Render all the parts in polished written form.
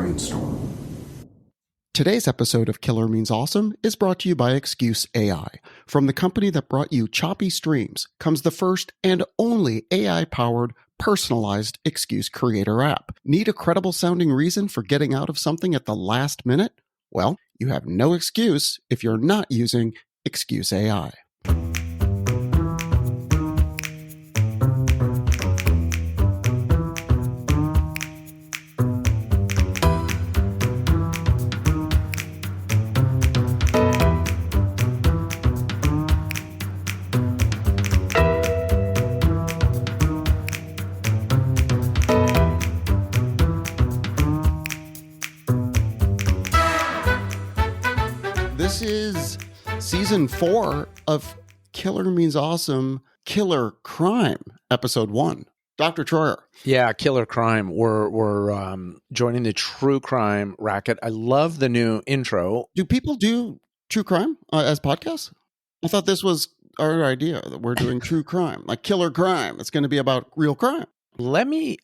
brainstorm. Today's episode of Killer Means Awesome is brought to you by Excuse AI. From the company that brought you choppy streams comes the first and only AI-powered, personalized excuse creator app. Need a credible sounding reason for getting out of something at the last minute? Well, you have no excuse if you're not using Excuse AI. This is season 4 of Killer Means Awesome, Killer Crime, episode 1. Dr. Troyer. Yeah, Killer Crime. We're joining the true crime racket. I love the new intro. Do people do true crime as podcasts? I thought this was our idea, that we're doing true crime, like Killer Crime. It's going to be about real crime. Let me,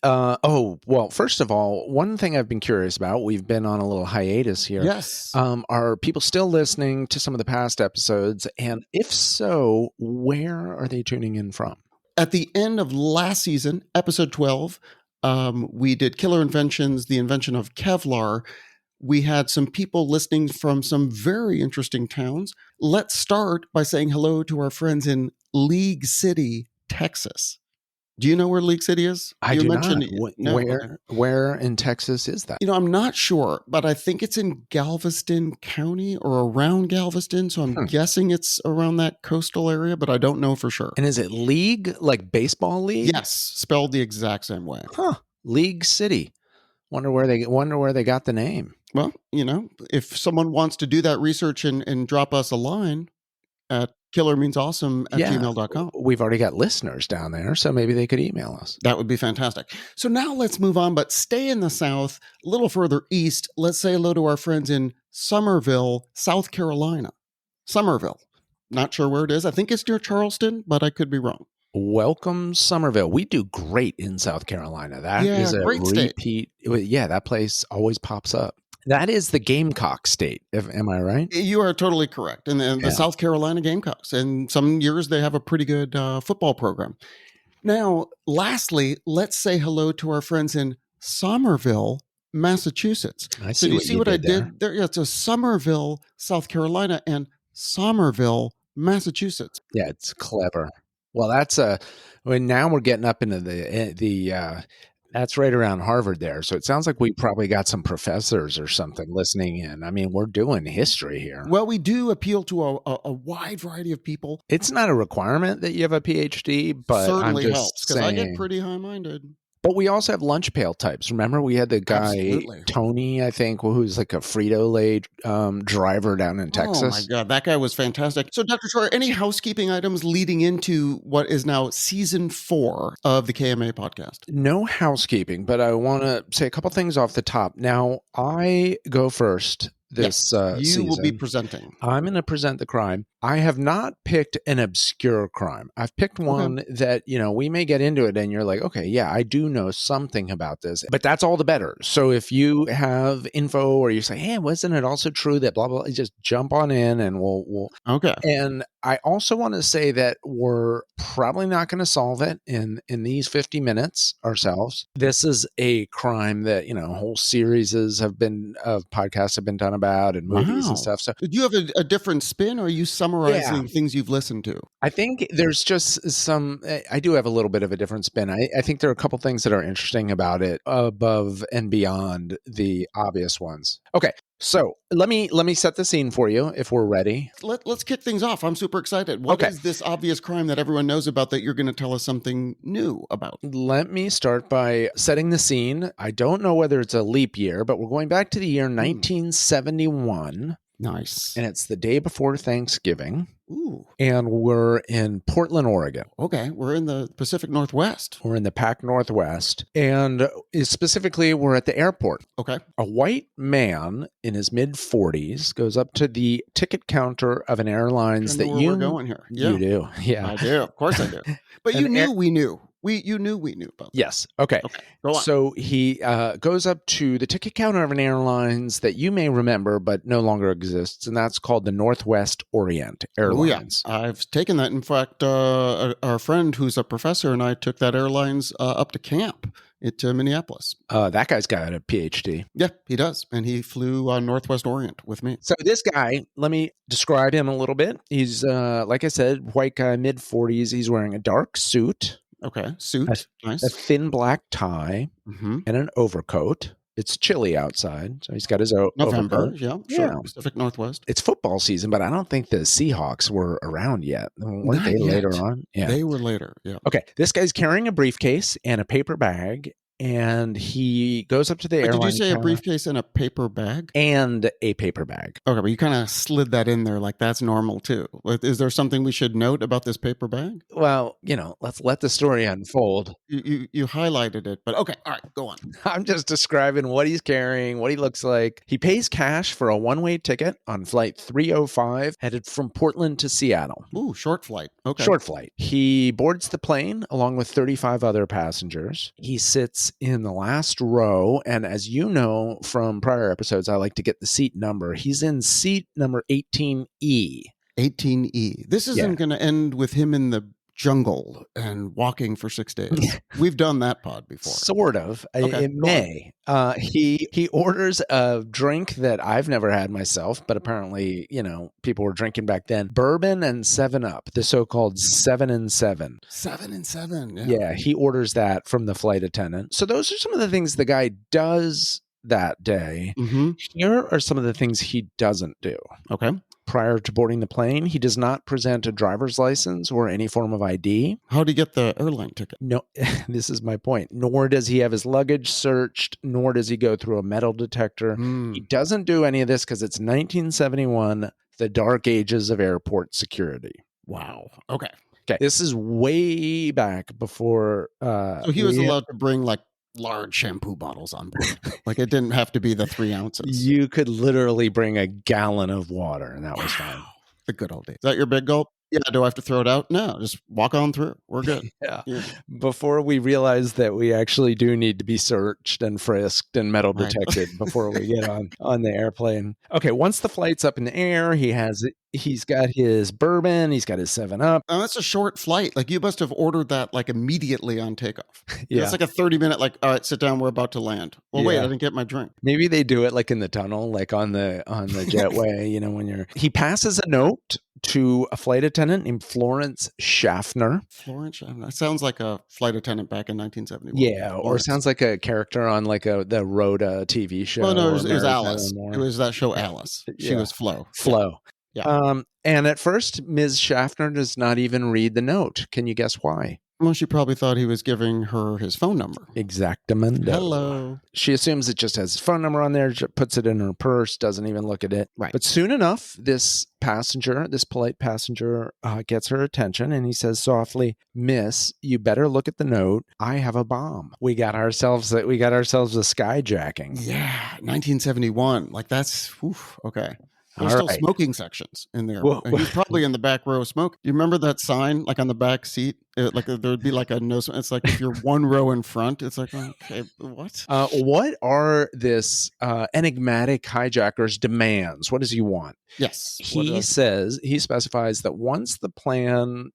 first of all, one thing I've been curious about, we've been on a little hiatus here. Yes. Are people still listening to some of the past episodes? And if so, where are they tuning in from? At the end of last season, episode 12, we did Killer Inventions, the invention of Kevlar. We had some people listening from some very interesting towns. Let's start by saying hello to our friends in League City, Texas. Do you know where League City is? I do not. Where in Texas is that? I'm not sure, but I think it's in Galveston County or around Galveston. So I'm guessing it's around that coastal area, but I don't know for sure. And is it League, like baseball league? Yes, spelled the exact same way. Huh. League City. Wonder where they got the name. Well, if someone wants to do that research and drop us a line at killermeansawesome@gmail.com. We've already got listeners down there, so maybe they could email us. That would be fantastic. So now let's move on, but stay in the South, a little further east. Let's say hello to our friends in Somerville, South Carolina. Somerville. Not sure where it is. I think it's near Charleston, but I could be wrong. Welcome, Somerville. We do great in South Carolina. That is a great repeat. State. Yeah, that place always pops up. That is the Gamecock state. Am I right? You are totally correct. And the South Carolina Gamecocks. And some years they have a pretty good football program. Now, lastly, let's say hello to our friends in Somerville, Massachusetts. So you see what I did there? Yeah, it's a Somerville, South Carolina, and Somerville, Massachusetts. Yeah, it's clever. Well, now we're getting up into the that's right around Harvard there. So it sounds like we probably got some professors or something listening in. I mean, we're doing history here. Well, we do appeal to a wide variety of people. It's not a requirement that you have a PhD, but certainly I'm just helps because I get pretty high-minded. But we also have lunch pail types. Remember, we had the guy, Absolutely. Tony, I think, who's like a Frito-Lay driver down in Texas. Oh, my God. That guy was fantastic. So, Dr. Troyer, any housekeeping items leading into what is now season 4 of the KMA podcast? No housekeeping, but I want to say a couple things off the top. Now, I go first this season. You will be presenting. I'm going to present the crime. I have not picked an obscure crime. I've picked one that, we may get into it and you're like, okay, yeah, I do know something about this, but that's all the better. So if you have info or you say, hey, wasn't it also true that blah, blah, just jump on in and we'll. Okay. And I also want to say that we're probably not going to solve it in these 50 minutes ourselves. This is a crime that, whole series of podcasts have been done about and movies and stuff. So do you have a different spin, or are you summarizing things you've listened to? I think there's just I do have a little bit of a different spin. I think there are a couple things that are interesting about it above and beyond the obvious ones. Okay. So let me set the scene for you if we're ready. Let's kick things off. I'm super excited. What is this obvious crime that everyone knows about that you're going to tell us something new about? Let me start by setting the scene. I don't know whether it's a leap year, but we're going back to the year 1971. Nice. And it's the day before Thanksgiving. Ooh. And we're in Portland, Oregon. Okay. We're in the Pacific Northwest. We're in the Pac Northwest. And specifically, we're at the airport. Okay. A white man in his mid-40s goes up to the ticket counter of an airlines that we're going here. Yeah. You do. Yeah. I do. Of course I do. But we knew. You knew we knew about that. Yes. Okay. Go on. So he goes up to the ticket counter of an airlines that you may remember, but no longer exists, and that's called the Northwest Orient Airlines. Oh, yeah. I've taken that. In fact, our friend who's a professor and I took that airlines up to camp to Minneapolis. That guy's got a PhD. Yeah, he does. And he flew on Northwest Orient with me. So this guy, let me describe him a little bit. He's, like I said, white guy, mid-40s. He's wearing a dark suit. Okay. Suit. Nice. A thin black tie and an overcoat. It's chilly outside, so he's got his November. overcoat. Yeah, sure. Pacific Northwest. It's football season, but I don't think the Seahawks were around yet. Weren't they later on? Yeah. They were later, yeah. Okay, this guy's carrying a briefcase and a paper bag, and he goes up to the airline. Did you say a briefcase and a paper bag? And a paper bag. Okay, but you kind of slid that in there like that's normal too. Is there something we should note about this paper bag? Well, let's let the story unfold. You highlighted it, but okay, all right, go on. I'm just describing what he's carrying, what he looks like. He pays cash for a one-way ticket on flight 305 headed from Portland to Seattle. Ooh, short flight. Okay. Short flight. He boards the plane along with 35 other passengers. He sits in the last row, and as you know from prior episodes, I like to get the seat number. He's in seat number 18E. 18E. This isn't going to end with him in the jungle and walking for 6 days. We've done that pod before. Sort of. Okay, it may. He orders a drink that I've never had myself, but apparently, people were drinking back then. Bourbon and 7-Up, the so-called 7 and 7. 7 and 7. Yeah, he orders that from the flight attendant. So those are some of the things the guy does that day. Here are some of the things he doesn't do. Okay. Prior to boarding the plane, he does not present a driver's license or any form of ID. How did he get the airline ticket? No, this is my point. Nor does he have his luggage searched, nor does he go through a metal detector. He doesn't do any of this because it's 1971, the dark ages of airport security. Wow. Okay. This is way back before... so he was allowed to bring large shampoo bottles on board. It didn't have to be the 3 ounces. You could literally bring a gallon of water, and that was fine. The good old days. Is that your big gulp? Yeah. Do I have to throw it out? No, just walk on through. We're good. Yeah. Before we realize that we actually do need to be searched and frisked and metal detected before we get on the airplane. Okay. Once the flight's up in the air, he's got his bourbon, he's got his 7-Up. Oh, that's a short flight. You must have ordered that immediately on takeoff. Yeah. It's a 30-minute, all right, sit down, we're about to land. Well, wait, I didn't get my drink. Maybe they do it in the tunnel, on the jetway, when he passes a note to a flight attendant named Florence Schaffner. Florence Schaffner. That sounds like a flight attendant back in 1971. Yeah, or sounds like a character on the Rhoda TV show. Oh, no, it was Alice. It was that show Alice. She was Flo. Flo. Yeah. And at first, Ms. Schaffner does not even read the note. Can you guess why? Well, she probably thought he was giving her his phone number. Exactamundo. Hello. She assumes it just has his phone number on there, puts it in her purse, doesn't even look at it. Right. But soon enough, this polite passenger gets her attention, and he says softly, "Miss, you better look at the note. I have a bomb. We got ourselves a skyjacking." Yeah, 1971. That's, okay. There's still smoking sections in there. And he's probably in the back row smoking. Do you remember that sign, on the back seat? There would be a no. It's if you're one row in front, it's okay, what? What are this enigmatic hijacker's demands? What does he want? Yes. He specifies that once the plane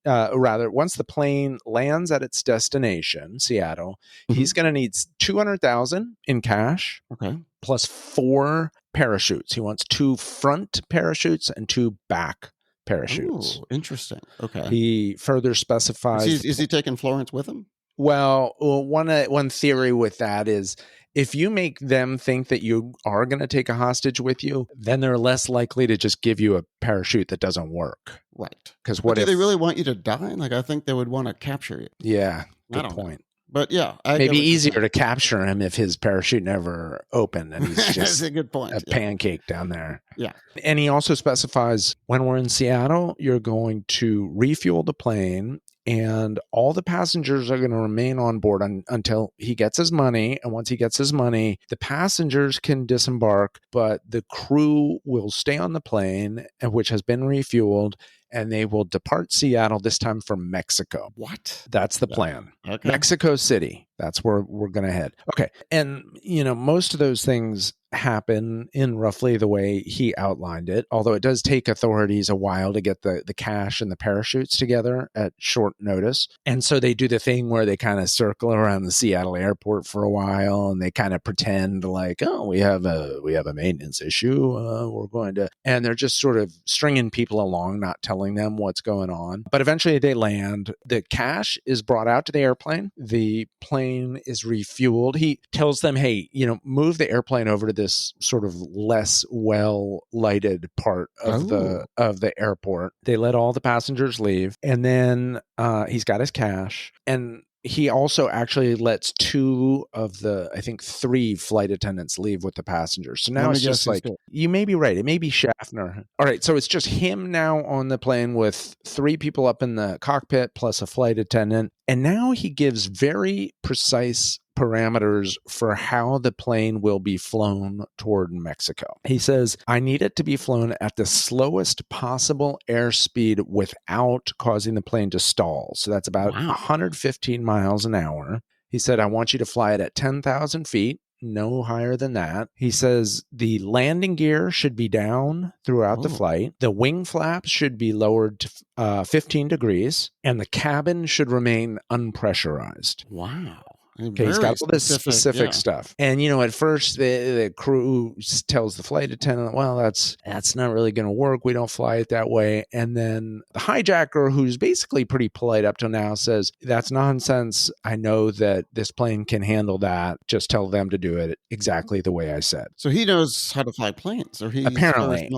lands at its destination, Seattle, he's going to need $200,000 in cash. Okay. Plus 4 parachutes. He wants 2 front parachutes and 2 back parachutes. Ooh, interesting. Okay. He further specifies... Is he taking Florence with him? Well, one theory with that is if you make them think that you are going to take a hostage with you, then they're less likely to just give you a parachute that doesn't work. Right. Because do they really want you to die? I think they would want to capture you. Yeah, good point. But yeah, maybe easier to capture him if his parachute never opened and he's just That's a good point. Pancake down there. Yeah. And he also specifies when we're in Seattle, you're going to refuel the plane and all the passengers are going to remain on board until he gets his money. And once he gets his money, the passengers can disembark, but the crew will stay on the plane, which has been refueled, and they will depart Seattle, this time from Mexico. What? That's the plan. Okay. Mexico City. That's where we're going to head. Okay. And, most of those things happen in roughly the way he outlined it, although it does take authorities a while to get the cash and the parachutes together at short notice. And so they do the thing where they kind of circle around the Seattle airport for a while and they kind of pretend like, oh, we have a maintenance issue. We're going to, and they're just sort of stringing people along, not telling them what's going on. But eventually they land. The cash is brought out to the airplane. The plane is refueled. He tells them, hey, move the airplane over to this sort of less well lighted part of the airport. They let all the passengers leave, and then he's got his cash, and he also actually lets two of the, I think, three flight attendants leave with the passengers. So now it's just like, you may be right. It may be Schaffner. All right. So it's just him now on the plane with three people up in the cockpit plus a flight attendant. And now he gives very precise parameters for how the plane will be flown toward Mexico. He says, I need it to be flown at the slowest possible airspeed without causing the plane to stall. So that's about 115 miles an hour. He said, I want you to fly it at 10,000 feet. No higher than that. He says the landing gear should be down throughout the flight. The wing flaps should be lowered to 15 degrees, and the cabin should remain unpressurized. Wow. Okay, he's got all this specific stuff. And, at first the crew tells the flight attendant, well, that's not really going to work. We don't fly it that way. And then the hijacker, who's basically pretty polite up till now, says, that's nonsense. I know that this plane can handle that. Just tell them to do it exactly the way I said. So he knows how to fly planes, or he's apparently.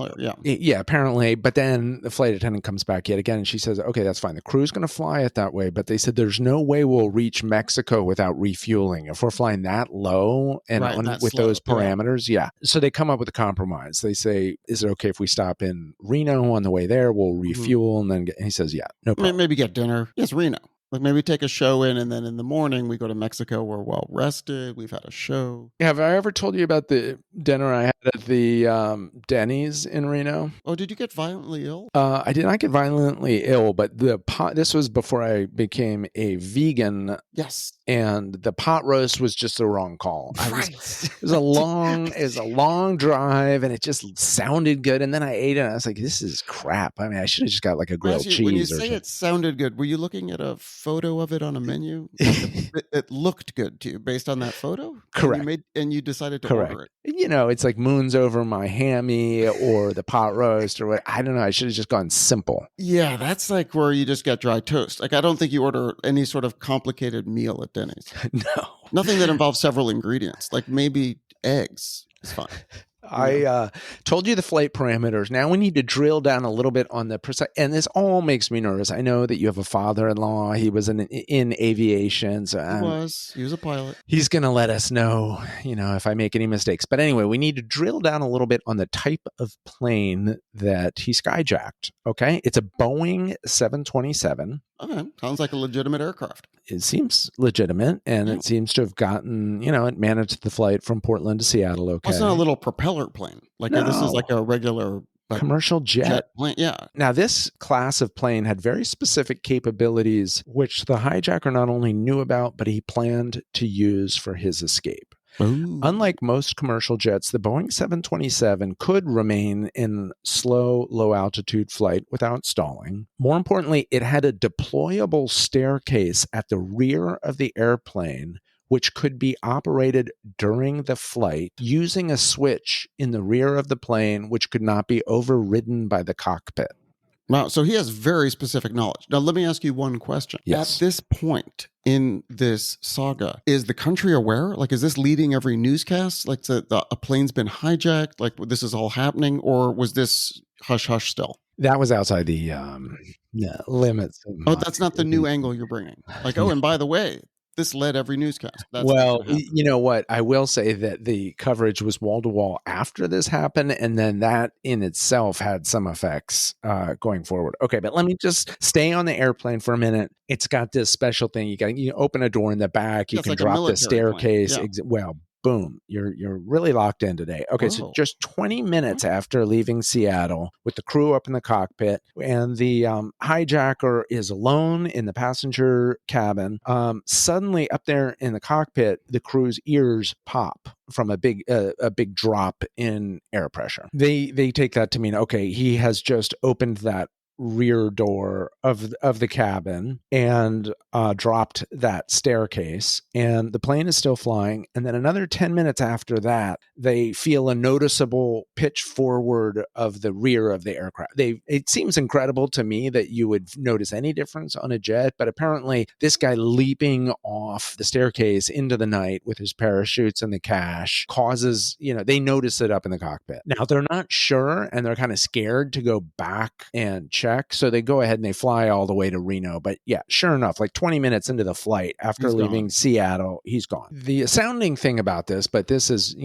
Yeah, apparently. But then the flight attendant comes back yet again, and she says, okay, that's fine. The crew's going to fly it that way. But they said, there's no way we'll reach Mexico without refueling. If we're flying that low and with those parameters, So they come up with a compromise. They say, is it okay if we stop in Reno on the way there? We'll refuel. And then he says, yeah, no problem. Maybe get dinner. Yes, Reno. Like maybe take a show in, and then in the morning we go to Mexico. We're well rested. We've had a show. Have I ever told you about the dinner I had at the Denny's in Reno? Oh, did you get violently ill? I did not get violently ill, but this was before I became a vegan. Yes. And the pot roast was just the wrong call. It was a long drive, and it just sounded good. And then I ate it, and I was like, this is crap. I mean, I should have just got like a grilled cheese. When you say it sounded good, were you looking at a photo of it on a menu? It looked good to you based on that photo? Correct. And you decided to order it. It's like moons over my hammy or the pot roast or what. I don't know. I should have just gone simple. Yeah, that's like where you just get dry toast. Like, I don't think you order any sort of complicated meal at Denny's. No. Nothing that involves several ingredients. Like maybe eggs is fine. I told you the flight parameters. Now we need to drill down a little bit on the precise. And this all makes me nervous. I know that you have a father-in-law. He was in aviation. So he was a pilot. He's going to let us know, if I make any mistakes. But anyway, we need to drill down a little bit on the type of plane that he skyjacked. Okay. It's a Boeing 727. Okay. Sounds like a legitimate aircraft. It seems legitimate, and it seems to have gotten, it managed the flight from Portland to Seattle. Okay. It's not a little propeller plane. Like this is like a regular commercial jet plane. Yeah. Now, this class of plane had very specific capabilities, which the hijacker not only knew about, but he planned to use for his escape. Ooh. Unlike most commercial jets, the Boeing 727 could remain in slow, low-altitude flight without stalling. More importantly, it had a deployable staircase at the rear of the airplane, which could be operated during the flight using a switch in the rear of the plane, which could not be overridden by the cockpit. Wow. So he has very specific knowledge. Now, let me ask you one question. Yes. At this point in this saga, is the country aware? Like, is this leading every newscast? Like, a plane's been hijacked? Like, this is all happening? Or was this hush-hush still? That was outside the limits. Oh, that's not the new angle you're bringing. Like, oh, and by the way, This led every newscast. That's what's Well, going to happen. you know what? I will say that the coverage was wall to wall after this happened, and then that in itself had some effects going forward. Okay, but let me just stay on the airplane for a minute. It's got this special thing. You open a door in the back. You It's can like a drop the military plane. staircase. Yeah. Well, boom, you're really locked in today. Okay, so Whoa. just 20 minutes after leaving Seattle with the crew up in the cockpit, and the hijacker is alone in the passenger cabin, suddenly up there in the cockpit, the crew's ears pop from a big drop in air pressure. They take that to mean, okay, he has just opened that rear door of the cabin and dropped that staircase, and the plane is still flying. And then another 10 minutes after that, they feel a noticeable pitch forward of the rear of the aircraft. It seems incredible to me that you would notice any difference on a jet, but apparently this guy leaping off the staircase into the night with his parachutes and the cash causes, they notice it up in the cockpit. Now they're not sure, and they're kind of scared to go back and check. So they go ahead and they fly all the way to Reno. But yeah, sure enough, like 20 minutes into the flight after He's leaving gone. Seattle, he's gone. The astounding thing about this, but this is,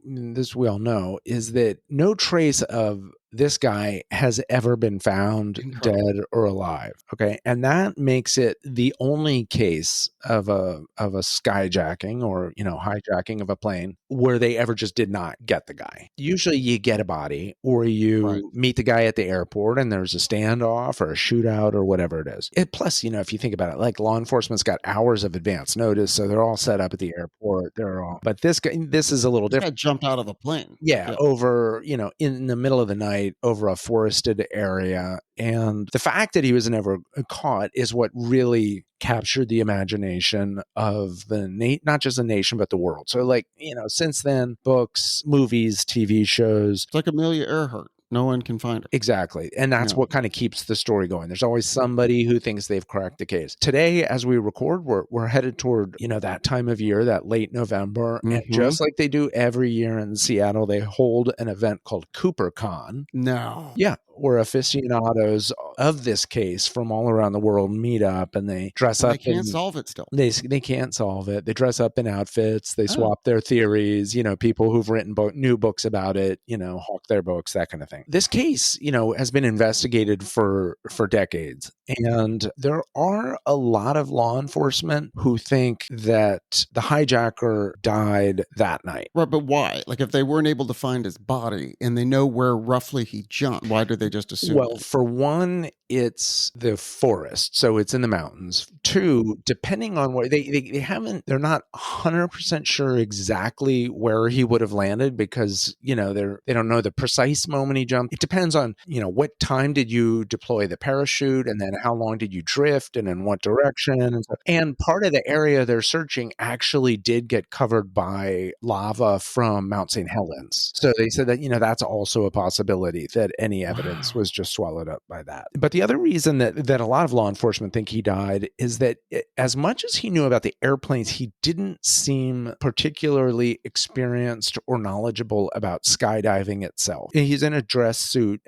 this we all know, is that no trace of this guy has ever been found Incredible. dead or alive. Okay. And that makes it the only case of a skyjacking or, hijacking of a plane where they ever just did not get the guy. Usually you get a body, or you meet the guy at the airport and there's a standoff or a shootout or whatever it is. Plus, if you think about it, like law enforcement's got hours of advance notice. So they're all set up at the airport. But this is a little different. Jumped out of the plane. Yeah. Over, in the middle of the night over a forested area. And the fact that he was never caught is what really captured the imagination of not just the nation, but the world. So since then, books, movies, TV shows. It's like Amelia Earhart. No one can find her. Exactly. And that's what kind of keeps the story going. There's always somebody who thinks they've cracked the case. Today, as we record, we're headed toward, that time of year, that late November. Mm-hmm. And just like they do every year in Seattle, they hold an event called CooperCon. No. Yeah. Where aficionados of this case from all around the world meet up and they dress up. They can't solve it still. They can't solve it. They dress up in outfits. They swap their theories. People who've written new books about it, hawk their books, that kind of thing. This case, has been investigated for decades. And there are a lot of law enforcement who think that the hijacker died that night. Right, but why? Like, if they weren't able to find his body and they know where roughly he jumped, why did they just assume? Well, for one, it's the forest, so it's in the mountains. Two, depending on where they're not 100% sure exactly where he would have landed because, they don't know the precise moment he jumped. It depends on, what time did you deploy the parachute, and then how long did you drift, and in what direction. And part of the area they're searching actually did get covered by lava from Mount St. Helens. So they said that, that's also a possibility that any evidence was just swallowed up by that. But the other reason that a lot of law enforcement think he died is that as much as he knew about the airplanes, he didn't seem particularly experienced or knowledgeable about skydiving itself. He's in a dress suit,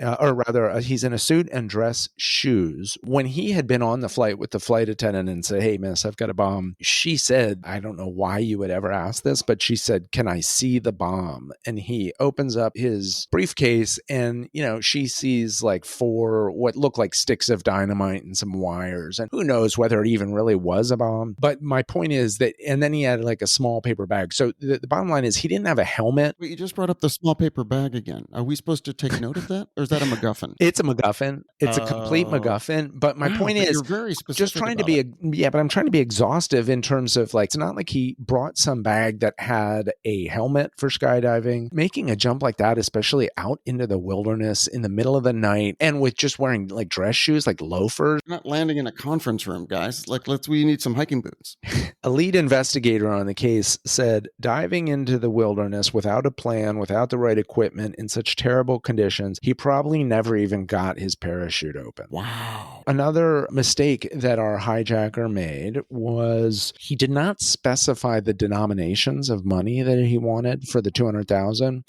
he's in a suit and dress shoes. When he had been on the flight with the flight attendant and said, "Hey, miss, I've got a bomb," she said, I don't know why you would ever ask this, but she said, "Can I see the bomb?" And he opens up his briefcase and, she sees like 4 what look like sticks of dynamite and some wires. And who knows whether it even really was a bomb. But my point is that, and then he had like a small paper bag. So the bottom line is he didn't have a helmet. Wait, you just brought up the small paper bag again. Are we supposed to take note of that? Or is that a MacGuffin? It's a MacGuffin. It's a complete MacGuffin. But my point is, you're very specific just trying to be, but I'm trying to be exhaustive in terms of it's not like he brought some bag that had a helmet for skydiving. Making a jump like that, especially out into the wilderness in the middle of the night and with just wearing like dress shoes, like loafers. We're not landing in a conference room, guys. We need some hiking boots. A lead investigator on the case said diving into the wilderness without a plan, without the right equipment, in such terrible conditions, he probably never even got his parachute open. Wow. Another mistake that our hijacker made was he did not specify the denominations of money that he wanted for the $200,000.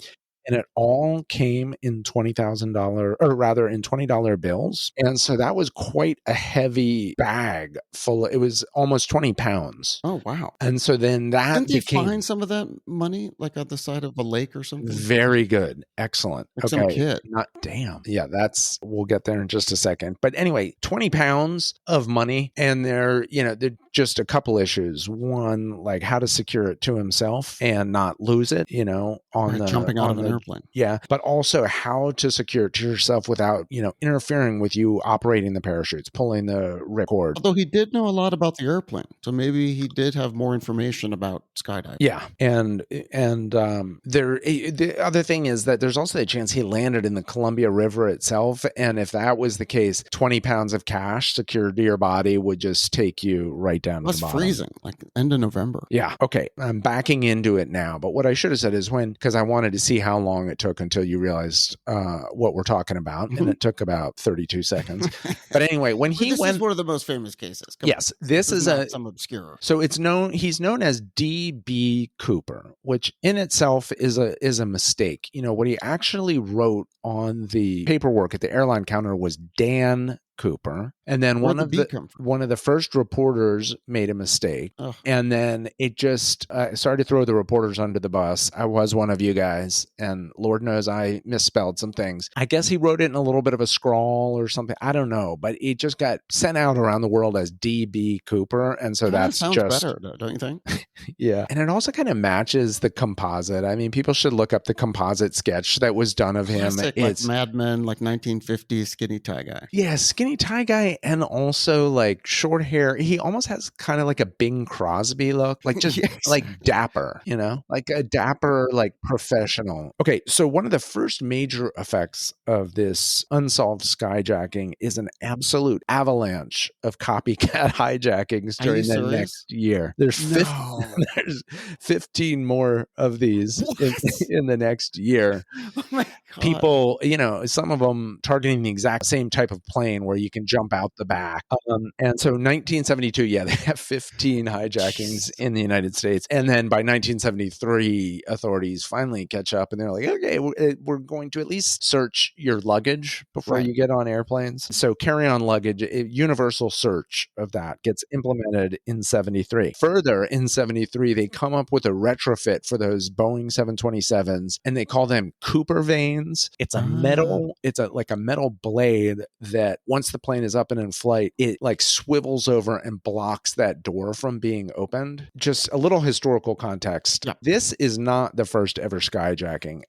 and it all came in $20,000, or rather in $20 bills. And so that was quite a heavy bag full. It was almost 20 pounds. Oh, wow. And so then that Didn't he became find some of that money like on the side of a lake or something? very good. Excellent. Like some kid. Not damn. Yeah, we'll get there in just a second. But anyway, 20 pounds of money. And they're just a couple issues. One, like how to secure it to himself and not lose it, Jumping out of an airplane. Yeah. But also how to secure it to yourself without, interfering with you operating the parachutes, pulling the ripcord. Although he did know a lot about the airplane. So maybe he did have more information about skydiving. Yeah. And the other thing is that there's also the chance he landed in the Columbia River itself. And if that was the case, 20 pounds of cash secured to your body would just take you right down to the bottom. That's freezing, like end of November. Yeah. Okay. I'm backing into it now. But what I should have said is because I wanted to see how long it took until you realized what we're talking about. And it took about 32 seconds. But anyway, when this is one of the most famous cases. Yes. This is some obscure. So he's known as D.B. Cooper, which in itself is a mistake. What he actually wrote on the paperwork at the airline counter was Dan Cooper. And then one of the first reporters made a mistake. Oh. And then it just started to throw the reporters under the bus. I was one of you guys, and Lord knows I misspelled some things. I guess he wrote it in a little bit of a scrawl or something. I don't know, but it just got sent out around the world as D.B. Cooper. And so that sounds better, don't you think? Yeah. And it also kind of matches the composite. I mean, people should look up the composite sketch that was done of him. It's Mad Men, like 1950s skinny tie guy. Yeah, skinny tie guy, and also like short hair. He almost has kind of like a Bing Crosby look, like just like dapper, like a dapper, like professional. Okay, so one of the first major effects of this unsolved skyjacking is an absolute avalanche of copycat hijackings during the next year. There's 15 more of these in the next year. Oh my God. People, some of them targeting the exact same type of plane where you can jump out the back. And so 1972, they have 15 hijackings in the United States. And then by 1973, authorities finally catch up and they're like, okay, we're going to at least search your luggage before you get on airplanes. So carry-on luggage, a universal search of that gets implemented in 73. Further, in 73, they come up with a retrofit for those Boeing 727s, and they call them Cooper vanes. It's a metal, like a metal blade that once the plane is up and in flight, it like swivels over and blocks that door from being opened. Just a little historical context. Yeah. This is not the first ever skyjacking.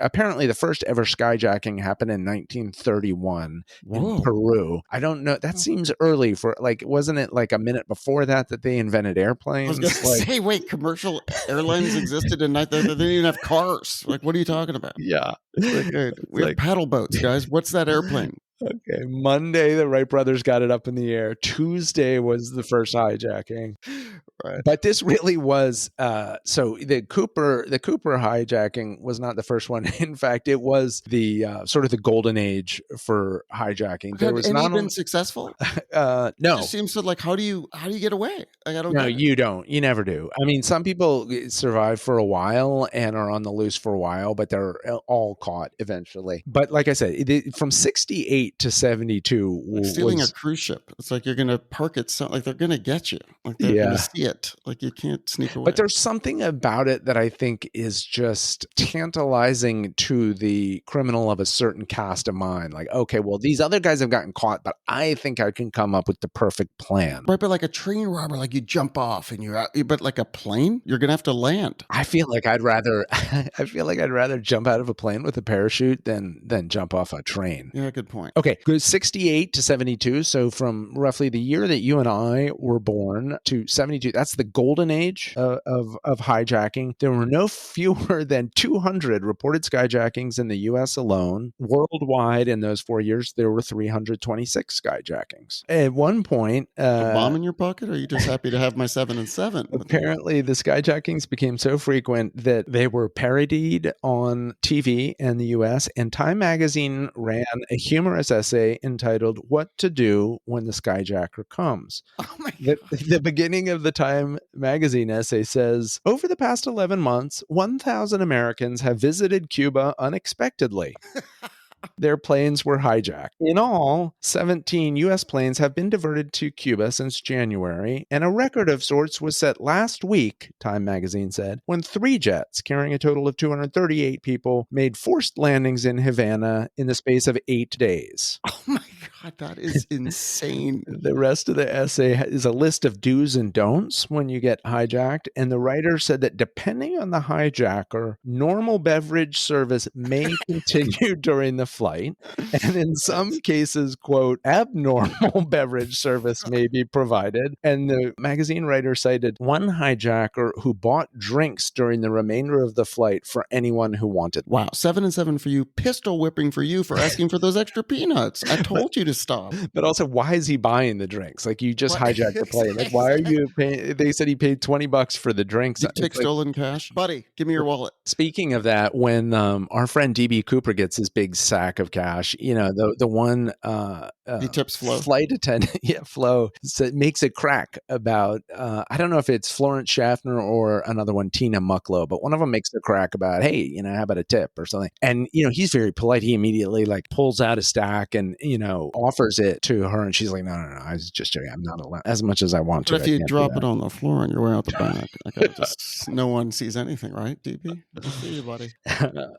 Apparently the first ever skyjacking happened in 1931 in Peru. I don't know. That seems early for wasn't it like a minute before that they invented airplanes? I was going to say, wait, commercial airlines existed in 1930. They didn't even have cars. Like, what are you talking about? Yeah. We have paddle boats, guys. What's that airplane? Okay. Monday, the Wright brothers got it up in the air. Tuesday was the first hijacking. Right. But this really was so the Cooper hijacking was not the first one. In fact, it was the sort of the golden age for hijacking. There was not been successful. No, it just seems to how do you get away? Like, I don't. No, you don't. You never do. I mean, some people survive for a while and are on the loose for a while, but they're all caught eventually. But like I said, from 68 to 72, stealing a cruise ship. It's like you're going to park it. Like they're going to get you. Like they're going to see it. Like you can't sneak away. But there's something about it that I think is just tantalizing to the criminal of a certain cast of mind. Like, okay, well, these other guys have gotten caught, but I think I can come up with the perfect plan. Right, but like a train robber, like you jump off and you're out. But like a plane, you're going to have to land. I feel like I'd rather jump out of a plane with a parachute than jump off a train. Yeah, good point. Okay, good. 68 to 72. So from roughly the year that you and I were born to 72, that's the golden age of hijacking. There were no fewer than 200 reported skyjackings in the U.S. alone. Worldwide, in those 4 years, there were 326 skyjackings. At one point, a bomb in your pocket, or are you just happy to have my 7 and 7? Apparently, the skyjackings became so frequent that they were parodied on TV in the U.S., and Time magazine ran a humorous essay entitled "What to Do When the Skyjacker Comes." Oh my God. The beginning of the Time magazine essay says, over the past 11 months, 1,000 Americans have visited Cuba unexpectedly. Their planes were hijacked. In all, 17 U.S. planes have been diverted to Cuba since January, and a record of sorts was set last week, Time magazine said, when 3 jets carrying a total of 238 people made forced landings in Havana in the space of 8 days. Oh my God, that is insane. The rest of the essay is a list of do's and don'ts when you get hijacked, and the writer said that depending on the hijacker, normal beverage service may continue during the flight, and in some cases, quote, abnormal beverage service may be provided. And the magazine writer cited one hijacker who bought drinks during the remainder of the flight for anyone who wanted. Wow, 7 and 7 for you, pistol whipping for you for asking for those extra peanuts. I told you to stop. But also, why is he buying the drinks? Like, you just hijacked the plane. Like, why are you paying? They said he paid $20 for the drinks. You take stolen cash? Buddy, give me your wallet. Speaking of that, when our friend DB Cooper gets his big sack of cash, you know, the one he tips Flo. Flight attendant, Flo, makes a crack about, I don't know if it's Florence Schaffner or another one, Tina Mucklow, but one of them makes a crack about, hey, you know, how about a tip or something? And, you know, he's very polite. He immediately like pulls out a stack and, you know, offers it to her. And she's like, no, I was just joking. I'm not allowed as much as I want to. But if you drop it on the floor on your way out the back, no one sees anything, right, DB? Good to see you, buddy.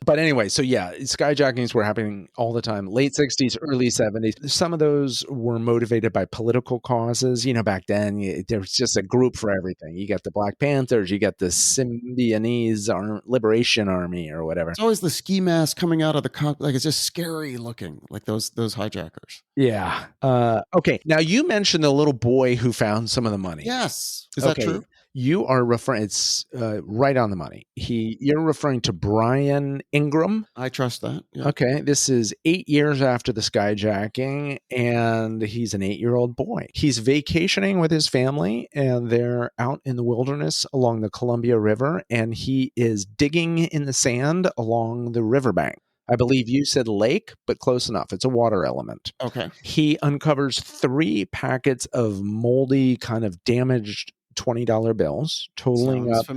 But anyway, so yeah, skyjackings were happening all the time. Late 60s, early 70s. Some of those were motivated by political causes. You know, back then, there was just a group for everything. You got the Black Panthers, you got the Symbionese Liberation Army or whatever. It's always the ski mask coming out of the cockpit. Like, it's just scary looking, like those hijackers. Yeah. Okay. Now, you mentioned the little boy who found some of the money. Yes. Is that true? You are referring, it's right on the money. You're referring to Brian Ingram. I trust that. Yeah. Okay. This is 8 years after the skyjacking, and he's an 8-year-old boy. He's vacationing with his family, and they're out in the wilderness along the Columbia River, and he is digging in the sand along the riverbank. I believe you said lake, but close enough. It's a water element. Okay. He uncovers 3 packets of moldy, kind of damaged $20 bills, totaling up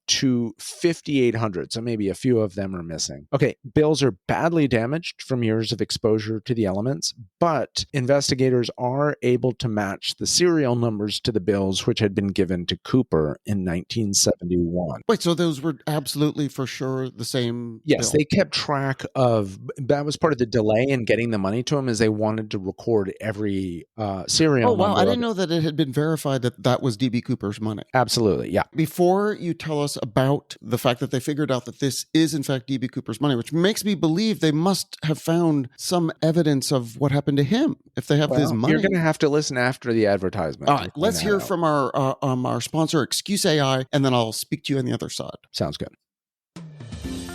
to $5,800. So maybe a few of them are missing. Okay, bills are badly damaged from years of exposure to the elements, but investigators are able to match the serial numbers to the bills which had been given to Cooper in 1971. Wait, so those were absolutely for sure the same Yes, bill? they kept track of, that was part of the delay in getting the money to him, is they wanted to record every serial number. Oh, wow. I didn't know that it had been verified that was DB Cooper's money. Absolutely, yeah. Before you tell us about the fact that they figured out that this is in fact DB Cooper's money, which makes me believe they must have found some evidence of what happened to him if they have his money. You're going to have to listen after the advertisement. All right, let's hear from our sponsor, Excuse AI, and then I'll speak to you on the other side. Sounds good.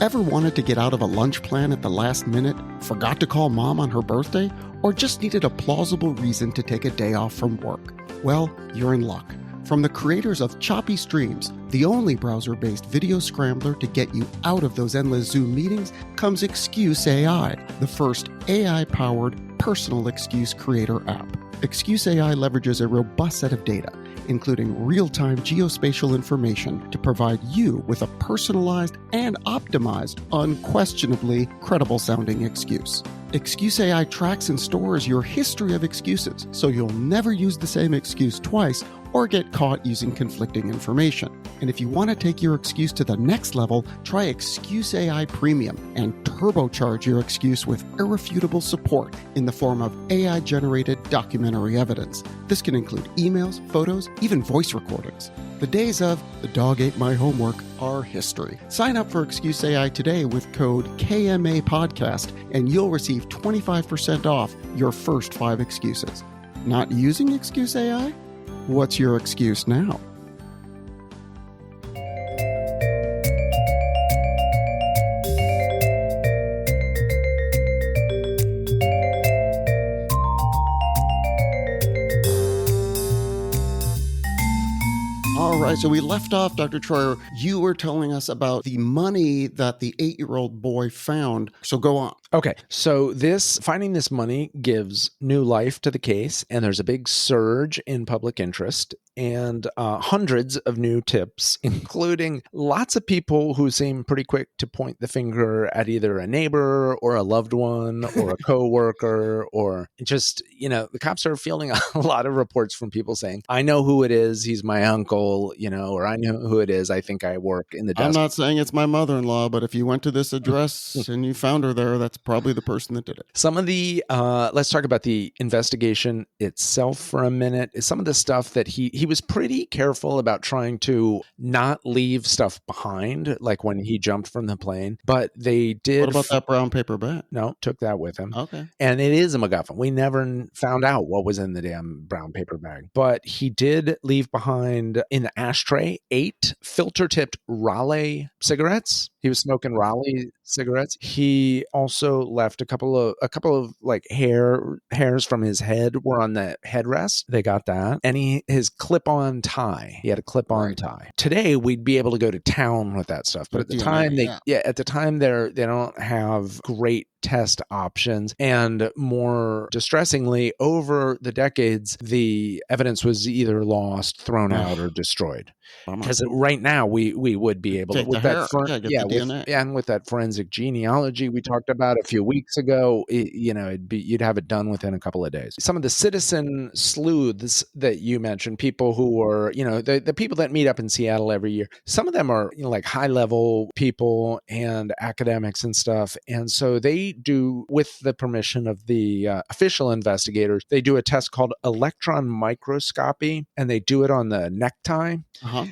Ever wanted to get out of a lunch plan at the last minute, forgot to call mom on her birthday, or just needed a plausible reason to take a day off from work? Well, you're in luck. From the creators of Choppy Streams, the only browser-based video scrambler to get you out of those endless Zoom meetings, comes Excuse AI, the first AI-powered personal excuse creator app. Excuse AI leverages a robust set of data, including real-time geospatial information, to provide you with a personalized and optimized, unquestionably credible-sounding excuse. Excuse AI tracks and stores your history of excuses, so you'll never use the same excuse twice or get caught using conflicting information. And if you want to take your excuse to the next level, try Excuse AI Premium and turbocharge your excuse with irrefutable support in the form of AI-generated documentary evidence. This can include emails, photos, even voice recordings. The days of "the dog ate my homework" are history. Sign up for Excuse AI today with code KMA Podcast, and you'll receive 25% off your first 5 excuses. Not using Excuse AI? What's your excuse now? All right, so we left off, Dr. Troyer. You were telling us about the money that the 8-year-old boy found. So go on. Okay, so finding this money gives new life to the case, and there's a big surge in public interest and hundreds of new tips, including lots of people who seem pretty quick to point the finger at either a neighbor or a loved one or a coworker, or just, the cops are fielding a lot of reports from people saying, I know who it is, he's my uncle, or I know who it is, I think I work in the desk. I'm not saying it's my mother-in-law, but if you went to this address and you found her there, that's probably the person that did it. Some of the, let's talk about the investigation itself for a minute. Some of the stuff that he was pretty careful about trying to not leave stuff behind, like when he jumped from the plane, but they did. What about that brown paper bag? No, took that with him. Okay. And it is a MacGuffin. We never found out what was in the damn brown paper bag, but he did leave behind in the ashtray 8 filter-tipped Raleigh cigarettes. He was smoking Raleigh cigarettes. He also left a couple of like hairs from his head were on the headrest. They got that. And his clip-on tie. He had a clip-on tie. Today we'd be able to go to town with that stuff, but at the time they don't have great test options. And more distressingly, over the decades, the evidence was either lost, thrown out, or destroyed. Because right now we would be able to with that with that forensic genealogy we talked about a few weeks ago, you'd have it done within a couple of days. Some of the citizen sleuths that you mentioned, people who were, the people that meet up in Seattle every year, some of them are like high level people and academics and stuff. And so they do, with the permission of the official investigators, they do a test called electron microscopy, and they do it on the necktie.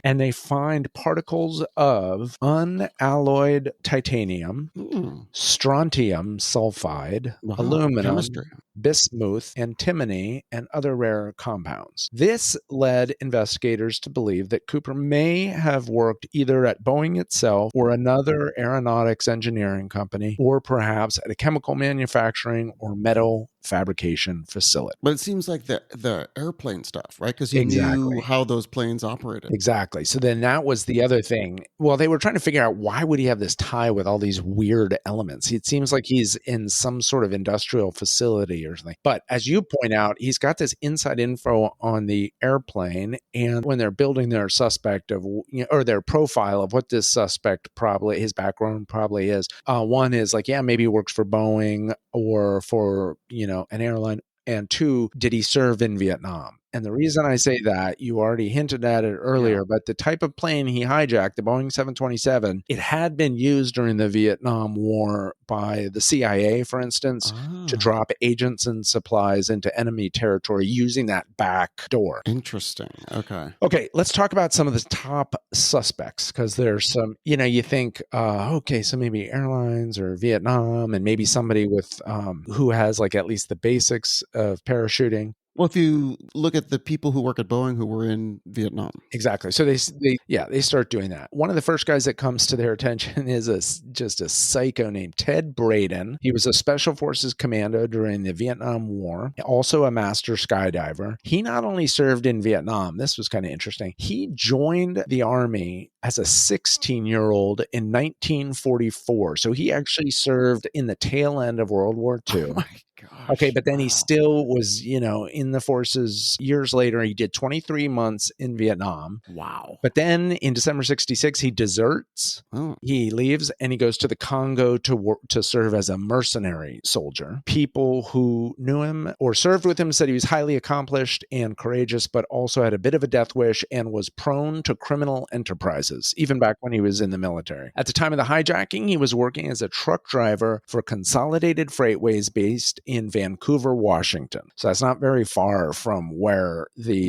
And they find particles of unalloyed titanium, strontium sulfide, aluminum, chemistry, bismuth, antimony, and other rare compounds. This led investigators to believe that Cooper may have worked either at Boeing itself or another aeronautics engineering company, or perhaps at a chemical manufacturing or metal fabrication facility. But it seems like the airplane stuff, right? Because he knew how those planes operated. Exactly. So then that was the other thing. Well, they were trying to figure out, why would he have this tie with all these weird elements? It seems like he's in some sort of industrial facility or something. But as you point out, he's got this inside info on the airplane. And when they're building their suspect or their profile of what this suspect his background probably is, one is like, maybe he works for Boeing or for, an airline. And 2, did he serve in Vietnam? And the reason I say that, you already hinted at it earlier, but the type of plane he hijacked, the Boeing 727, it had been used during the Vietnam War by the CIA, for instance, to drop agents and supplies into enemy territory using that back door. Interesting. Okay, let's talk about some of the top suspects, because there's some, you think, so maybe airlines or Vietnam, and maybe somebody with who has like at least the basics of parachuting. Well, if you look at the people who work at Boeing who were in Vietnam. Exactly. So they start doing that. One of the first guys that comes to their attention is just a psycho named Ted Braden. He was a Special Forces commando during the Vietnam War, also a master skydiver. He not only served in Vietnam, this was kind of interesting, he joined the Army as a 16-year-old in 1944. So he actually served in the tail end of World War II. Oh my gosh. Okay, but then he still was, in the forces years later. He did 23 months in Vietnam. Wow. But then in December 66, he deserts. He leaves and he goes to the Congo to serve as a mercenary soldier. People who knew him or served with him said he was highly accomplished and courageous, but also had a bit of a death wish and was prone to criminal enterprises, even back when he was in the military. At the time of the hijacking, he was working as a truck driver for Consolidated Freightways based in Vancouver, Washington. So that's not very far from where the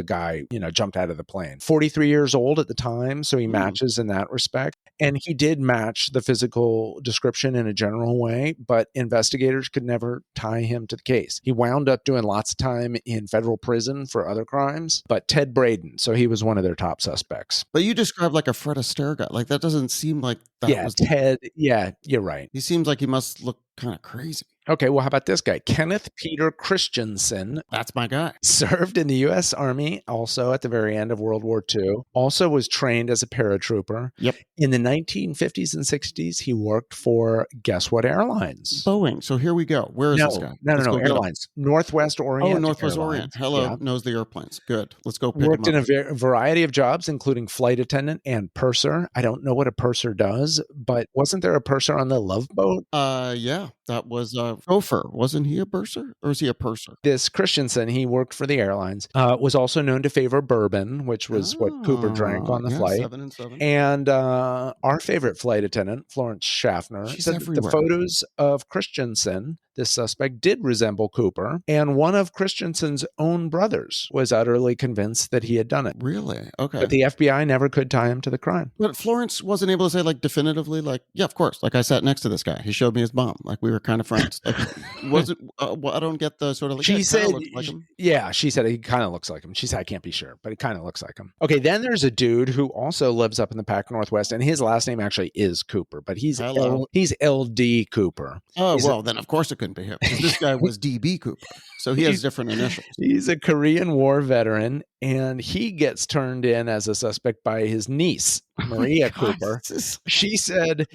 guy, jumped out of the plane. 43 years old at the time, so he matches in that respect. And he did match the physical description in a general way, but investigators could never tie him to the case. He wound up doing lots of time in federal prison for other crimes, but Ted Braden, so he was one of their top suspects. But you described like a Fred Astaire guy. Like that doesn't seem like that was Ted. Yeah, you're right. He seems like he must look kind of crazy. Okay, well, how about this guy? Kenneth Peter Christensen That's my guy. served in the U.S. Army also at the very end of World War II, also was trained as a paratrooper. Yep. In the 1950s and 60s, he worked for, guess what airlines? Boeing. So here we go. Where is this guy? No, Let's go get him. airlines. Northwest Orient. Oh, Northwest Airlines. Orient. Hello, Yeah. knows the airplanes. Good. Let's go pick Worked him in up. a variety of jobs, including flight attendant and purser. I don't know what a purser does, but wasn't there a purser on the Love Boat? Yeah, that was Gopher. Wasn't he a purser, or is he a purser? This Christensen, he worked for the airlines, was also known to favor bourbon, which was what Cooper drank on the flight. 7 and 7. And our favorite flight attendant, Florence Schaffner, She's said that the everywhere. photos of Christensen, this suspect, did resemble Cooper. And one of Christensen's own brothers was utterly convinced that he had done it. Really? Okay. But the FBI never could tie him to the crime. But Florence wasn't able to say, like, definitively, like, yeah, of course. Like, I sat next to this guy. He showed me his mom. Like, we were kind of friends. Like, was it? Well, I don't get the sort of, like, She yeah, said, kinda looks like him. yeah, she said he kind of looks like him. She said, I can't be sure, but it kind of looks like him. Okay, then there's a dude who also lives up in the Pacific Northwest, and his last name actually is Cooper, but he's LD Cooper. Oh, well, then of course it couldn't be him. 'Cause this guy was DB Cooper. So he has different initials. He's a Korean War veteran, and he gets turned in as a suspect by his niece, Maria Cooper. She said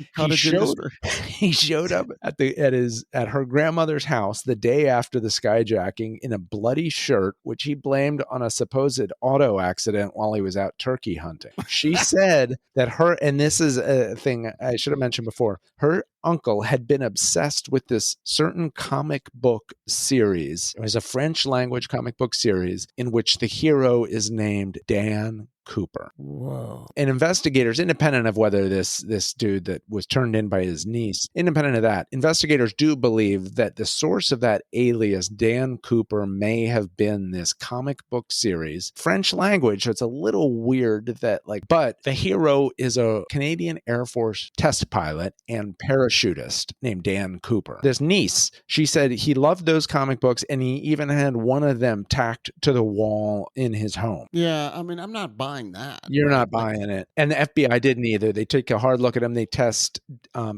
he showed up at her grandmother's house the day after the skyjacking in a bloody shirt, which he blamed on a supposed auto accident while he was out turkey hunting. She said that and this is a thing I should have mentioned before, her uncle had been obsessed with this certain comic book series. It was a French language comic book series in which the hero is named Dan Cooper. Whoa. And investigators, independent of whether this dude that was turned in by his niece, independent of that, investigators do believe that the source of that alias, Dan Cooper, may have been this comic book series. French language, so it's a little weird that, like, but the hero is a Canadian Air Force test pilot and parachutist named Dan Cooper. This niece, she said he loved those comic books, and he even had one of them tacked to the wall in his home. Yeah, I mean, I'm not buying that. You're not buying it. And the FBI didn't either. They take a hard look at him. They test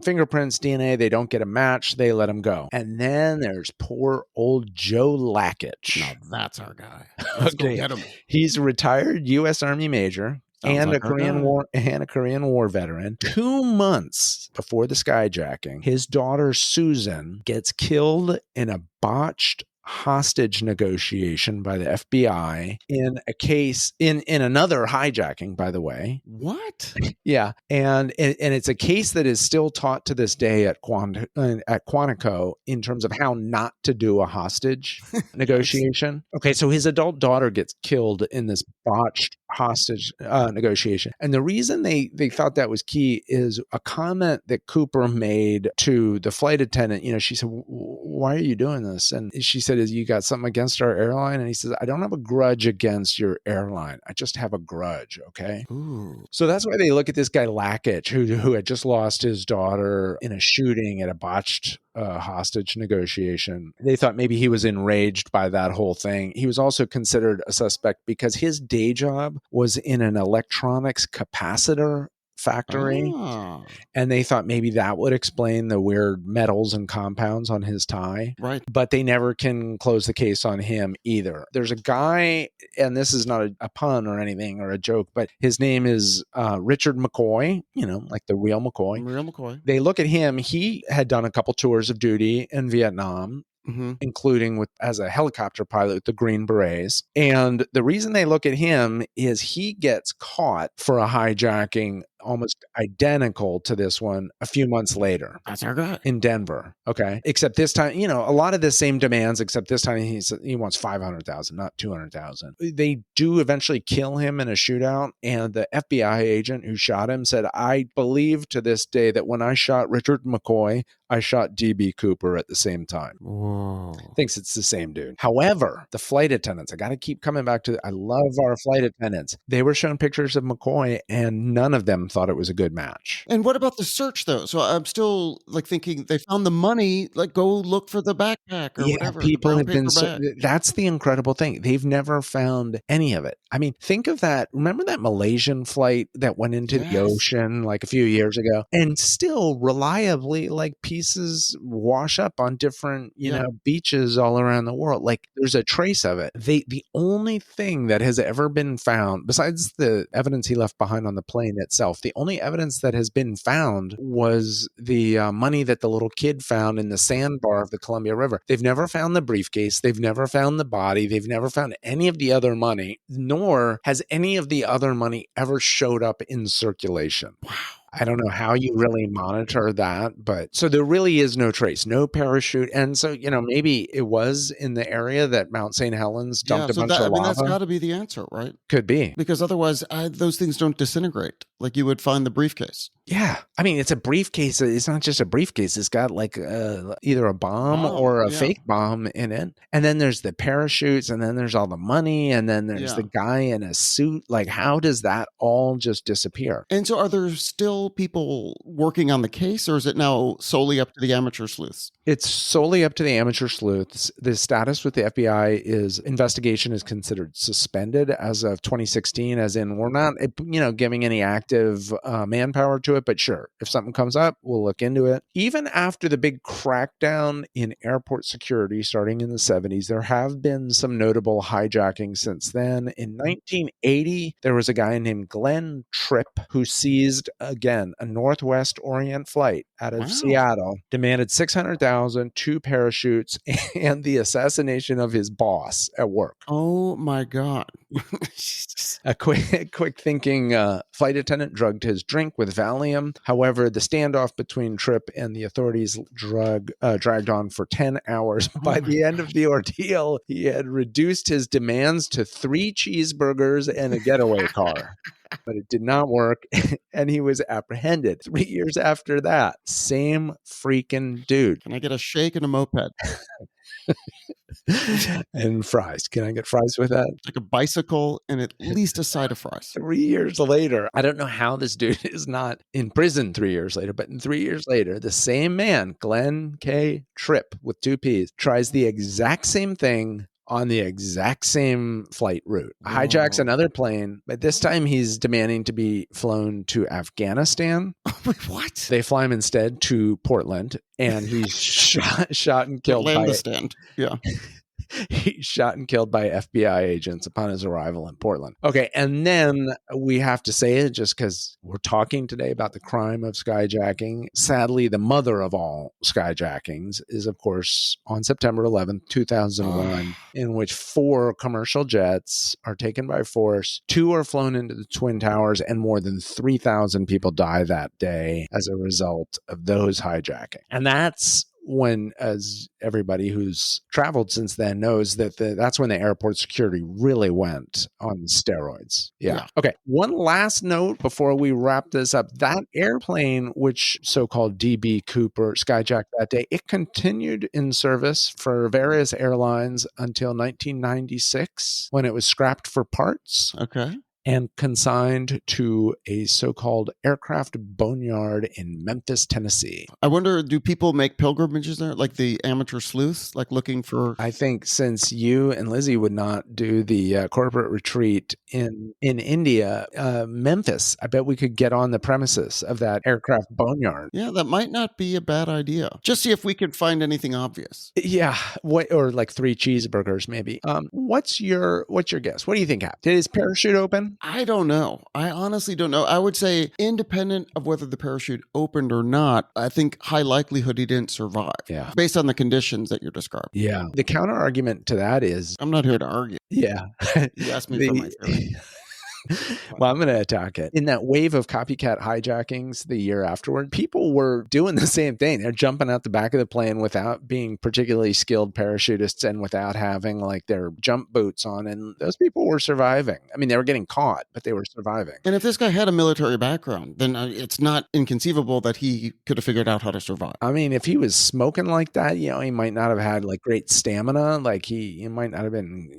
fingerprints, DNA. They don't get a match. They let him go. And then there's poor old Joe Lackich. Now that's our guy. Let's go get him. He's a retired U.S. Army major. And a Korean War veteran. 2 months before the skyjacking, his daughter Susan gets killed in a botched hostage negotiation by the FBI in a case in another hijacking, by the way. What? Yeah. And it's a case that is still taught to this day at Quantico in terms of how not to do a hostage negotiation. Okay. So his adult daughter gets killed in this botched hostage negotiation. And the reason they thought that was key is a comment that Cooper made to the flight attendant. You know, she said, why are you doing this? And she said, is you got something against our airline? And he says, I don't have a grudge against your airline. I just have a grudge. Okay. Ooh. So that's why they look at this guy Lackich, who had just lost his daughter in a shooting at a botched hostage negotiation. They thought maybe he was enraged by that whole thing. He was also considered a suspect because his day job was in an electronics capacitor factory. And they thought maybe that would explain the weird metals and compounds on his tie. Right. But they never can close the case on him either. There's a guy, and this is not a pun or anything or a joke, but his name is Richard McCoy, you know, like the real McCoy. Real McCoy. They look at him. He had done a couple tours of duty in Vietnam. Mm-hmm. Including as a helicopter pilot with the Green Berets. And the reason they look at him is he gets caught for a hijacking almost identical to this one a few months later. That's our guy. In Denver. Okay. Except this time, you know, a lot of the same demands, except this time he wants $500,000, not $200,000. They do eventually kill him in a shootout. And the FBI agent who shot him said, I believe to this day that when I shot Richard McCoy, I shot DB Cooper at the same time. Whoa. Thinks it's the same dude. However, the flight attendants, I got to keep coming back to, I love our flight attendants. They were shown pictures of McCoy and none of them thought it was a good match. And what about the search, though? So I'm still like thinking they found the money, like go look for the backpack or Yeah, whatever, the people brown have been paper bag. that's the incredible thing. They've never found any of it. I mean, think of that. Remember that Malaysian flight that went into the Yes. ocean like a few years ago? And still reliably, like, pieces wash up on different, Yeah. beaches all around the world. Like, there's a trace of it. The only thing that has ever been found, besides the evidence he left behind on the plane itself, the only evidence that has been found was the money that the little kid found in the sandbar of the Columbia River. They've never found the briefcase. They've never found the body. They've never found any of the other money, nor has any of the other money ever showed up in circulation. Wow. I don't know how you really monitor that, but so there really is no trace, no parachute. And so, maybe it was in the area that Mount St. Helens dumped Yeah. a So bunch that, of I mean, that's lava. got to be the answer, right? Could be. Because otherwise, those things don't disintegrate like you would find the briefcase. Yeah. I mean, it's a briefcase. It's not just a briefcase. It's got like either a bomb or a fake bomb in it. And then there's the parachutes, and then there's all the money, and then there's the guy in a suit. Like, how does that all just disappear? And so are there still people working on the case, or is it now solely up to the amateur sleuths? It's solely up to the amateur sleuths. The status with the FBI is investigation is considered suspended as of 2016, as in we're not, giving any active manpower to it, but sure, if something comes up, we'll look into it. Even after the big crackdown in airport security starting in the 70s, there have been some notable hijacking since then. In 1980, there was a guy named Glenn Tripp who seized, again, a Northwest Orient flight out of Seattle, demanded $600,000, 2 parachutes, and the assassination of his boss at work. Oh my God. A quick thinking flight attendant drugged his drink with Valium. However, the standoff between Tripp and the authorities dragged on for 10 hours. By the end of the ordeal, he had reduced his demands to 3 cheeseburgers and a getaway car. But it did not work, and he was apprehended. 3 years after that, same freaking dude. Can I get a shake and a moped? And fries. Can I get fries with that? Like a bicycle and at least a side of fries. 3 years later, I don't know how this dude is not in prison 3 years later, but in 3 years later, the same man, Glenn K. Tripp with 2 Ps, tries the exact same thing on the exact same flight route. Hijacks another plane, but this time he's demanding to be flown to Afghanistan. Wait, what? They fly him instead to Portland, and he's shot and killed by He's shot and killed by FBI agents upon his arrival in Portland. Okay, and then we have to say it just because we're talking today about the crime of skyjacking. Sadly, the mother of all skyjackings is, of course, on September 11th, 2001, in which 4 commercial jets are taken by force. 2 are flown into the Twin Towers, and more than 3,000 people die that day as a result of those hijacking. And that's when, as everybody who's traveled since then knows, that's when the airport security really went on steroids. Yeah. Okay. One last note before we wrap this up. That airplane, which so-called DB Cooper skyjacked that day, it continued in service for various airlines until 1996 when it was scrapped for parts. Okay. And consigned to a so-called aircraft boneyard in Memphis, Tennessee. I wonder, do people make pilgrimages there, like the amateur sleuths, like looking for... I think since you and Lizzie would not do the corporate retreat in India, Memphis, I bet we could get on the premises of that aircraft boneyard. Yeah, that might not be a bad idea. Just see if we can find anything obvious. Yeah, or like 3 cheeseburgers, maybe. What's your guess? What do you think happened? Did his parachute open? I don't know. I honestly don't know. I would say, independent of whether the parachute opened or not, I think high likelihood he didn't survive. Yeah. Based on the conditions that you're describing. Yeah. The counter argument to that is... I'm not here to argue. Yeah. You asked me for my theory. Well, I'm going to attack it. In that wave of copycat hijackings the year afterward, people were doing the same thing. They're jumping out the back of the plane without being particularly skilled parachutists and without having like their jump boots on. And those people were surviving. I mean, they were getting caught, but they were surviving. And if this guy had a military background, then it's not inconceivable that he could have figured out how to survive. I mean, if he was smoking like that, he might not have had like great stamina. Like he might not have been,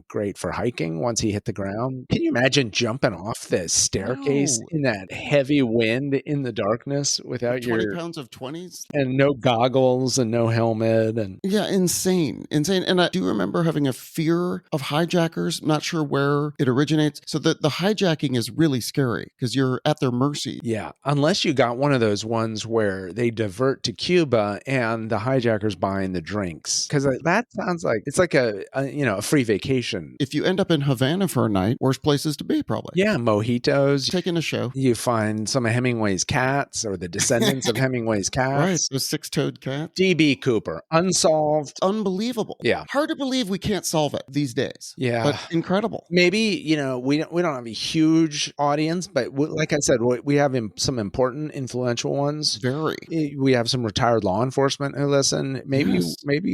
great for hiking once he hit the ground. Can you imagine jumping off the staircase No. in that heavy wind in the darkness without 20 your pounds of 20s? and no goggles and no helmet and Yeah, insane. Insane. And I do remember having a fear of hijackers. Not sure where it originates. So the hijacking is really scary because you're at their mercy. yeah, unless you got one of those ones where they divert to Cuba and the hijackers buying the drinks, because that sounds like it's like a free vacation. If you end up in Havana for a night, worst places to be probably. Yeah, mojitos. Taking a show. You find some of Hemingway's cats or the descendants of Hemingway's cats. Right, those six-toed cats. D.B. Cooper, Unsolved. Unbelievable. Yeah. Hard to believe we can't solve it these days. Yeah. But incredible. Maybe, we don't have a huge audience, but like I said, we have some important influential ones. Very. We have some retired law enforcement who listen. Maybe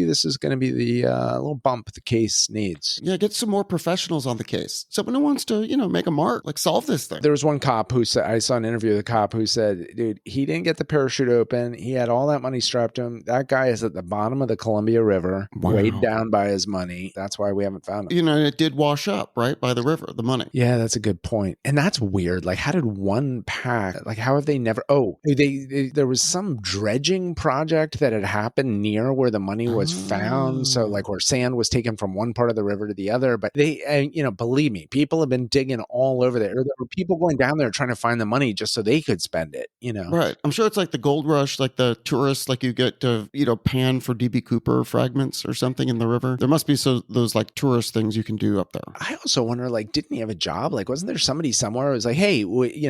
this is going to be the little bump the case needs. Yeah, get some more professionals on the case. Someone who wants to, make a mark, like solve this thing. There was one cop who said, I saw an interview with a cop who said, dude, he didn't get the parachute open. He had all that money strapped to him. That guy is at the bottom of the Columbia River, weighed down by his money. That's why we haven't found him. It did wash up, right, by the river, the money. Yeah, that's a good point. And that's weird. Like, how did one pack, like, how have they never, there was some dredging project that had happened near where the money was found. So, like, where sand was taken from one part of the river to the other. But they, believe me, people have been digging all over there. There were people going down there trying to find the money just so they could spend it, Right. I'm sure it's like the gold rush, like the tourists, like you get to, pan for D.B. Cooper fragments or something in the river. There must be those like tourist things you can do up there. I also wonder, like, didn't he have a job? Like, wasn't there somebody somewhere who was like, hey,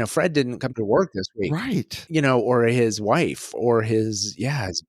Fred didn't come to work this week. Right. Or his wife or his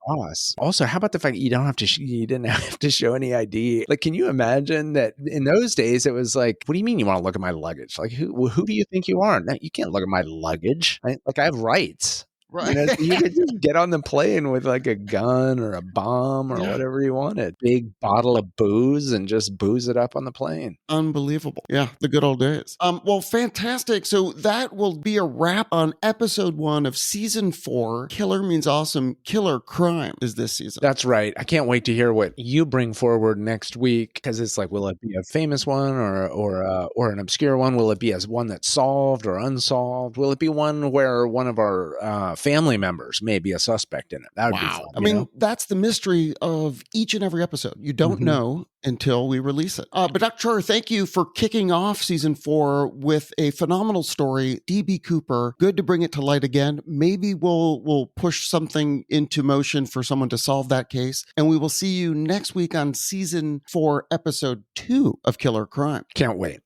boss. Also, how about the fact you didn't have to show any ID? Like, can you imagine that in those days it was like, what do you mean you want to look at my luggage? Like, who do you think you are? No, you can't look at my luggage. Like, I have rights. Right. You could just get on the plane with like a gun or a bomb or whatever you wanted. Big bottle of booze and just booze it up on the plane. Unbelievable. Yeah, the good old days. Well, fantastic. So that will be a wrap on episode 1 of season 4. Killer Means Awesome. Killer Crime is this season. That's right. I can't wait to hear what you bring forward next week, because it's like, will it be a famous one or an obscure one? Will it be one that's solved or unsolved? Will it be one where one of our family members may be a suspect in it? That would be fun. I mean, that's the mystery of each and every episode. You don't know until we release it. But Dr. Schroer, thank you for kicking off season 4 with a phenomenal story, D.B. Cooper. Good to bring it to light again. Maybe we'll push something into motion for someone to solve that case. And we will see you next week on season 4, episode 2 of Killer Crime. Can't wait.